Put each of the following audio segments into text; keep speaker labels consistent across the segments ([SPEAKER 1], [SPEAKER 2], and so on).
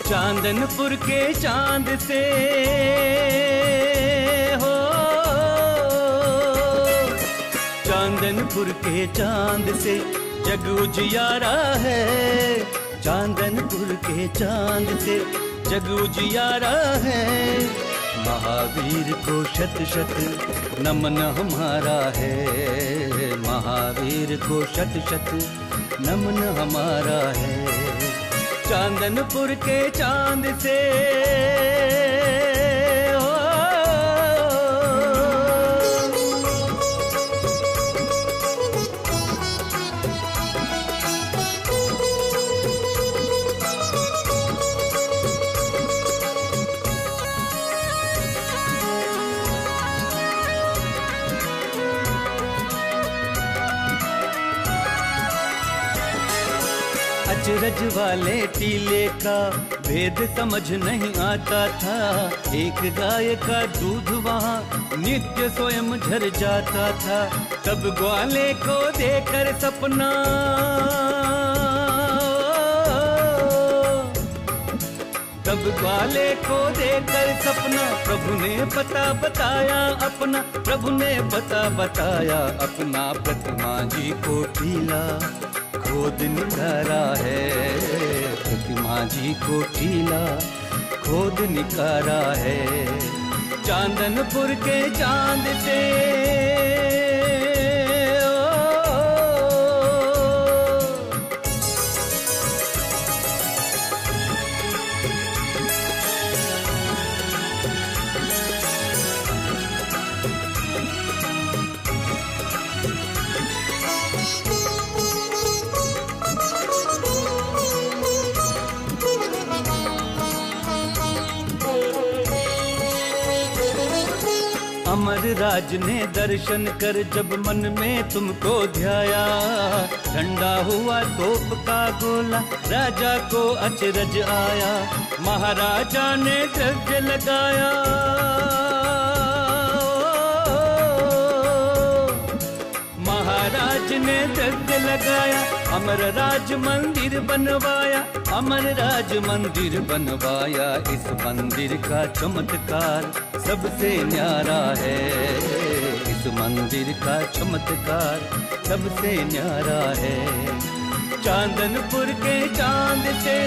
[SPEAKER 1] चांदनपुर के चांद से हो, चांदनपुर के चांद से जग उजियारा है। चांदनपुर के चांद से जग उजियारा है। महावीर को शत शत नमन हमारा है। महावीर को शत शत नमन हमारा है। चांदनपुर के चांद से हो, अचरज वाले टीले का भेद समझ नहीं आता था। एक गाय का दूध वहाँ नित्य स्वयं झर जाता था। तब ग्वाले को देकर सपना, तब ग्वाले को देकर सपना प्रभु ने बता बताया अपना। प्रभु ने बता बताया अपना। प्रतिमा जी को टीला खोद निकारा है। प्रतिमा जी को टीला खोद निकारा है। चांदनपुर के चांद से अमर राज ने दर्शन कर जब मन में तुमको ध्याया। ठंडा हुआ तोप का गोला राजा को अचरज आया। महाराजा ने द्रव्य लगाया। महाराज ने द्रव्य लगाया। अमर राज मंदिर बनवाया। अमर राज मंदिर बनवाया। इस मंदिर का चमत्कार सबसे न्यारा है। इस मंदिर का चमत्कार सबसे न्यारा है। चांदनपुर के चांद से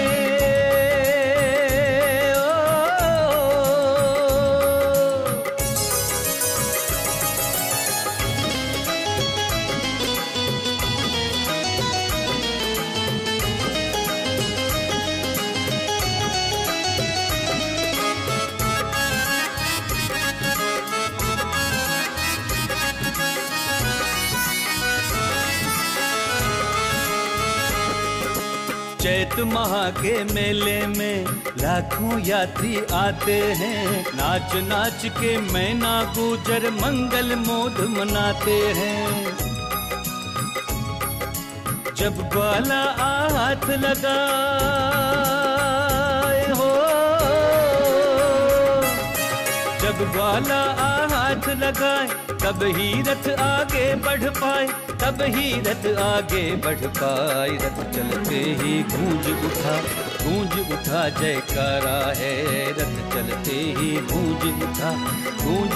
[SPEAKER 1] चैत माह के मेले में लाखों यात्री आते हैं। नाच नाच के मैना गुजर मंगल मोद मनाते हैं। जब ग्वाला हाथ लगाए हो, जब ग्वाला हाथ लगाए तब ही रथ आगे बढ़ पाए। तब ही रथ आगे बढ़ पाए। रथ चलते ही गूंज उठा जयकारा है। रथ चलते ही गूंज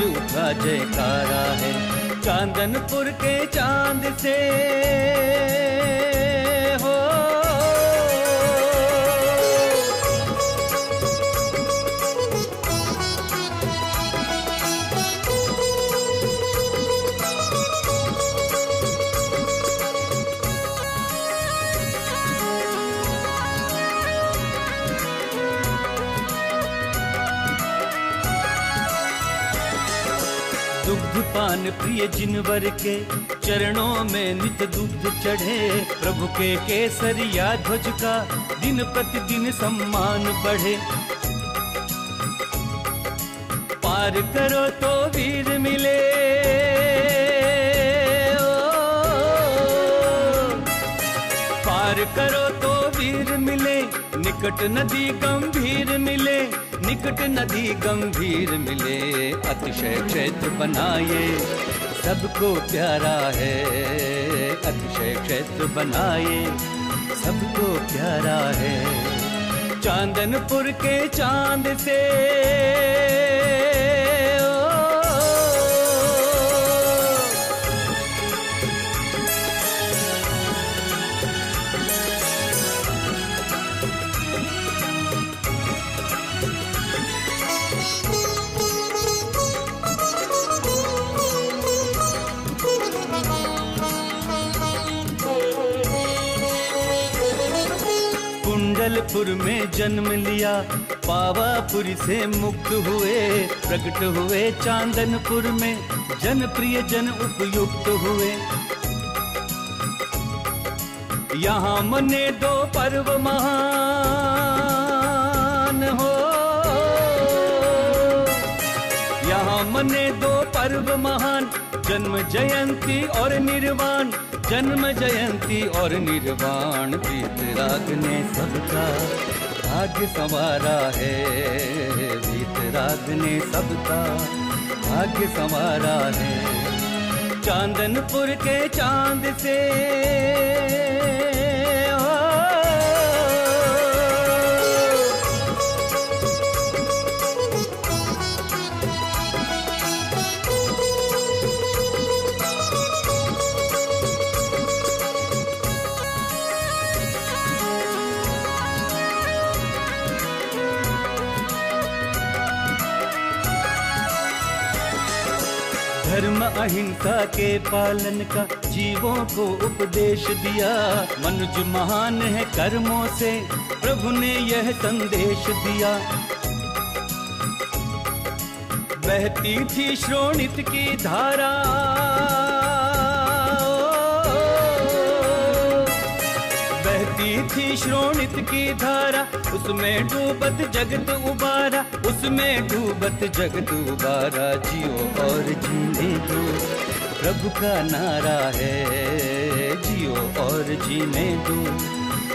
[SPEAKER 1] उठा जयकारा है। चांदनपुर के चांद से हो, दुग्ध पान प्रिय जिनवर के चरणों में नित दुग्ध चढ़े। प्रभु के केसरिया ध्वज का दिन प्रतिदिन सम्मान बढ़े। पार करो तो वीर मिले। पार करो तो वीर मिले। निकट नदी गंभीर मिले। निकट नदी गंभीर मिले। अतिशय क्षेत्र बनाए सबको प्यारा है। अतिशय क्षेत्र बनाए सबको प्यारा है। चांदनपुर के चांद से कुंडलपुर में जन्म लिया, पावापुरी से मुक्त हुए, प्रकट हुए चांदनपुर में, जनप्रिय जन उपयुक्त हुए। यहाँ मने दो पर्व महान हो, यहाँ मने दो पर्व महान, जन्म जयंती और निर्वाण, जन्म जयंती और निर्वाण। वीतराग ने सबका भाग्य संवारा है, वीतराग ने सबका भाग्य संवारा है। चांदनपुर के चांद से धर्म अहिंसा के पालन का जीवों को उपदेश दिया। मनुष्य महान है कर्मों से, प्रभु ने यह संदेश दिया। बहती थी श्रोणित की धारा, बहती थी श्रोणित की धारा, उसमें डूबत जगत उबारा, उसमें डूबत जगत उबारा। जियो और जीने दो, प्रभु का नारा है, जियो और जीने दो,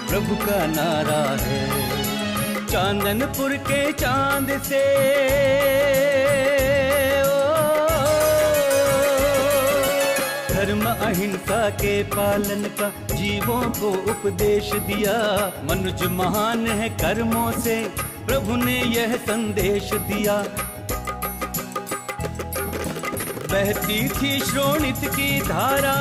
[SPEAKER 1] प्रभु का नारा है। चांदनपुर के चांद से धर्म अहिंसा के पालन का जीवों को उपदेश दिया। मनुष्य महान है कर्मों से, प्रभु ने यह संदेश दिया। बहती थी श्रोणित की धारा,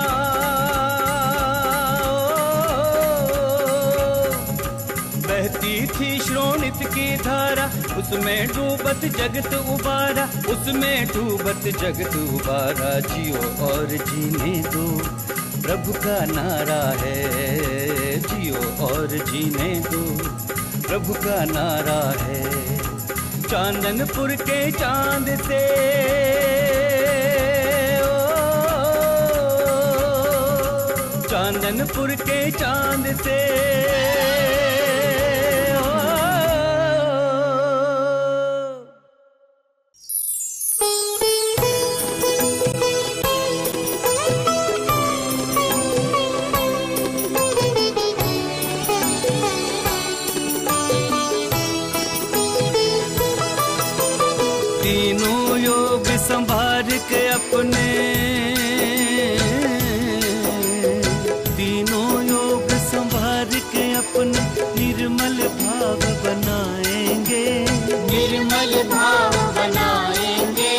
[SPEAKER 1] बहती थी श्रोणित की धारा, उसमें डूबत जगत उबारा, उसमें डूबत जगत उबारा। जियो और जीने दो, प्रभु का नारा है, जियो और जीने दो, प्रभु का नारा है। चांदनपुर के चांद से चांदनपुर के चांद से तीनों योग संभार के अपने, तीनों योग संभार के अपने निर्मल भाव बनाएंगे,
[SPEAKER 2] निर्मल भाव बनाएंगे।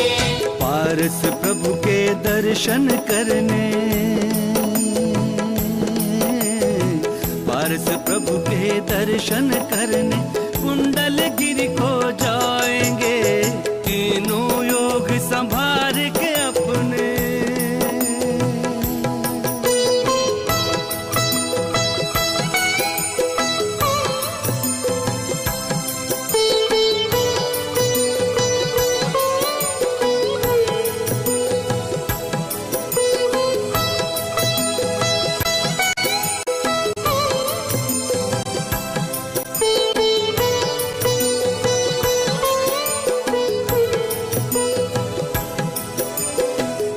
[SPEAKER 1] पारस प्रभु के दर्शन करने, पारस प्रभु के दर्शन करने कुंडलगिरी को जाएंगे। तीनों योग संभार के अपने,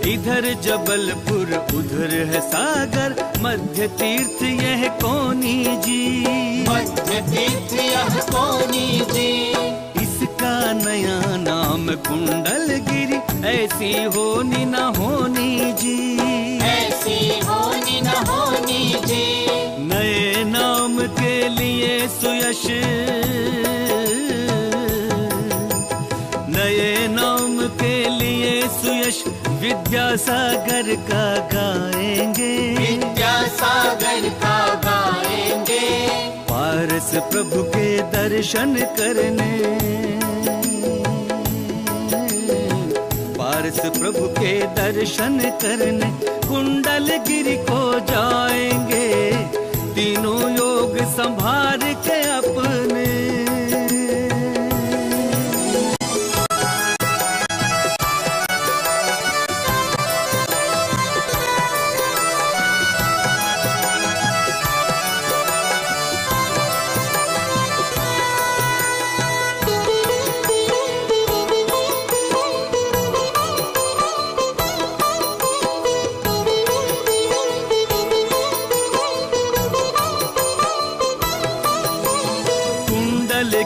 [SPEAKER 1] इधर जबलपुर उधर है सागर, मध्य तीर्थ यह कोनी जी,
[SPEAKER 2] मध्य तीर्थ यह कोनी जी।
[SPEAKER 1] इसका नया नाम कुंडलगिरी, ऐसी होनी न होनी जी,
[SPEAKER 2] ऐसी होनी न होनी जी।
[SPEAKER 1] नए नाम के लिए सुयश, नए नाम के लिए सुयश विद्यासागर का गाएंगे,
[SPEAKER 2] विद्यासागर का गाएंगे।
[SPEAKER 1] पारस प्रभु के दर्शन करने, पारस प्रभु के दर्शन करने कुंडलगिरी को जाएंगे, तीनों योग संभाल के अपने।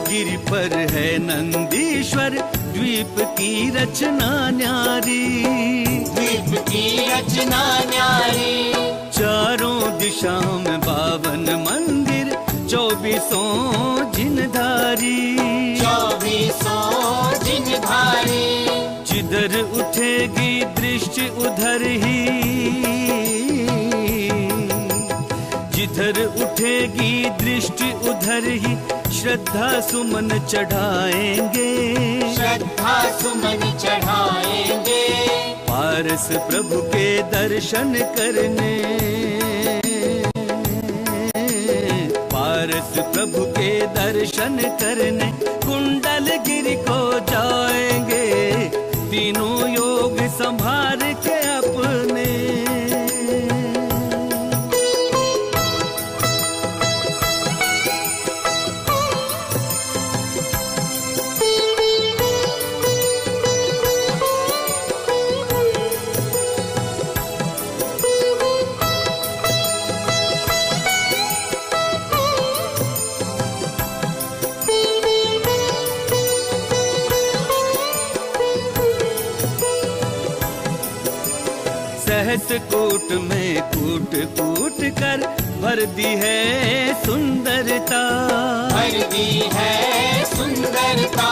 [SPEAKER 1] गिरी पर है नंदीश्वर, द्वीप की रचना न्यारी,
[SPEAKER 2] द्वीप की रचना न्यारी।
[SPEAKER 1] चारों दिशाओं में 52 मंदिर, 24 जिनधारी,
[SPEAKER 2] 24 जिनधारी।
[SPEAKER 1] जिधर उठेगी दृष्टि उधर ही, जिधर उठेगी दृष्टि उधर ही श्रद्धा सुमन चढ़ाएंगे,
[SPEAKER 2] श्रद्धा सुमन चढ़ाएंगे।
[SPEAKER 1] पारस प्रभु के दर्शन करने, पारस प्रभु के दर्शन करने कुंडलगिरी को जाएंगे, तीनों योग संभाल के अपने। सहस कूट में कूट कूट कर भर दी है सुंदरता,
[SPEAKER 2] भर दी है सुंदरता।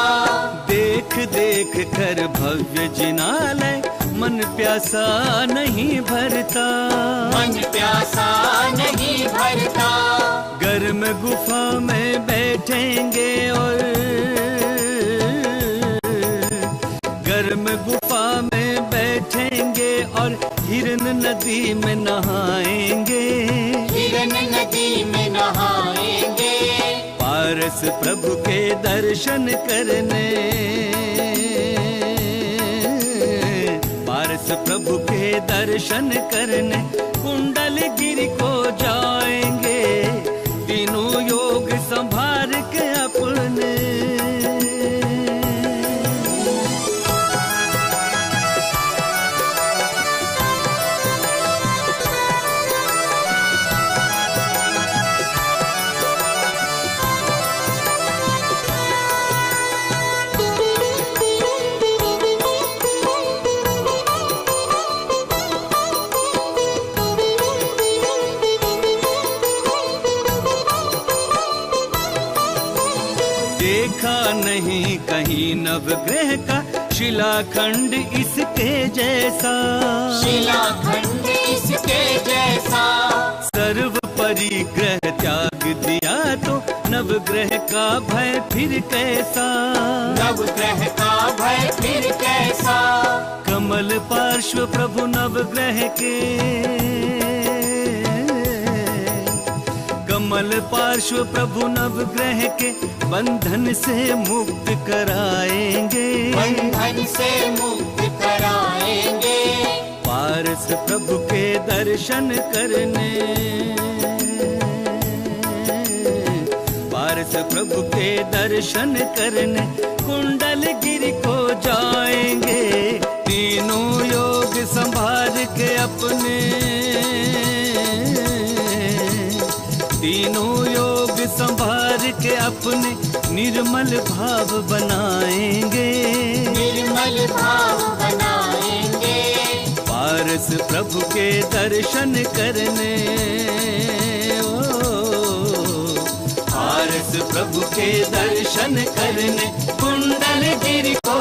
[SPEAKER 1] देख देख कर भव्य जिनालय मन प्यासा नहीं भरता,
[SPEAKER 2] मन प्यासा नहीं भरता।
[SPEAKER 1] गर्म गुफा में बैठेंगे और गर्म गुफा में बैठेंगे और हिरन नदी में नहाएंगे,
[SPEAKER 2] हिरन नदी में नहाएंगे।
[SPEAKER 1] पारस प्रभु के दर्शन करने, पारस प्रभु के दर्शन करने कुंडलगिरी को जाएंगे, तीनों योग संभाल के अपने। देखा नहीं कहीं नवग्रह का शिलाखंड इसके जैसा,
[SPEAKER 2] शिलाखंड इसके जैसा।
[SPEAKER 1] सर्व परिग्रह त्याग दिया तो नवग्रह का भय फिर कैसा,
[SPEAKER 2] नवग्रह का भय फिर कैसा।
[SPEAKER 1] कमल पार्श्व प्रभु नवग्रह के, कमल पार्श्व प्रभु नवग्रह के बंधन से मुक्त कराएंगे,
[SPEAKER 2] बंधन से मुक्त कराएंगे।
[SPEAKER 1] पारस प्रभु के दर्शन करने, पारस प्रभु के दर्शन करने कुंडलगिरी को जाएंगे, तीनों योग संभाल के अपने, तीनों योग संभाल के अपने निर्मल भाव बनाएंगे,
[SPEAKER 2] निर्मल भाव बनाएंगे।
[SPEAKER 1] पारस प्रभु के दर्शन करने, ओ पारस प्रभु के दर्शन करने कुंडलगिरी को